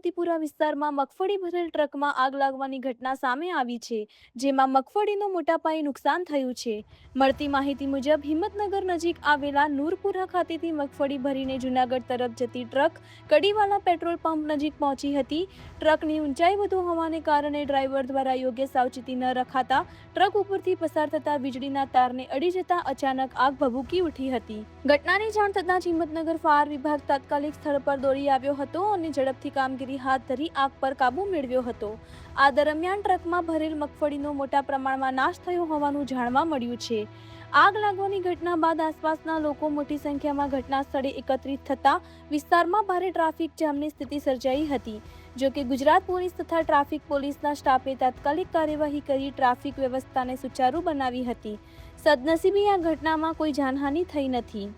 મોતીપુરા વિસ્તારમાં મગફળી ભરેલ ટ્રકમાં આગ લાગવાની ઘટના સામે આવી છે, જેમાં મગફળીનું મોટા પાયે નુકસાન થયું છે। મળતી માહિતી મુજબ હિંમતનગર નજીક આવેલા નૂરપુરા ખાતેથી મગફળી ભરીને જૂનાગઢ તરફ જતી ટ્રક કડીવાલા પેટ્રોલ પંપ નજીક પહોંચી હતી। ટ્રકની ઊંચાઈ વધુ હોવાને કારણે ડ્રાઈવર દ્વારા યોગ્ય સાવચેતી ન રખાતા ટ્રક ઉપરથી પસાર થતા વીજળીના તારને અડી જતા અચાનક આગ ભભૂકી ઉઠી હતી। ઘટનાની જાણ થતાં હિંમતનગર ફાયર વિભાગ તાત્કાલિક સ્થળ પર દોડી આવ્યો હતો અને ઝડપથી કામગીરી હાથ ધરી આગ પર કાબૂ મેળવ્યો હતો। આ દરમિયાન ટ્રકમાં ભરેલ મગફળીનો મોટા પ્રમાણમાં નાશ થયો હોવાનું જાણવા મળ્યું છે। આગ લાગવાની ઘટના બાદ આસપાસના લોકો મોટી સંખ્યામાં ઘટના સ્થળે એકત્રિત થતા વિસ્તારમાં ભારે ટ્રાફિક જામની સ્થિતિ સર્જાઈ હતી। જો કે ગુજરાત પોલીસ તથા ટ્રાફિક પોલીસના સ્ટાફે તાત્કાલિક કાર્યવાહી કરી ટ્રાફિક વ્યવસ્થાને સુચારુ બનાવી હતી। સદનસીબે આ ઘટનામાં કોઈ જાનહાનિ થઈ નથી।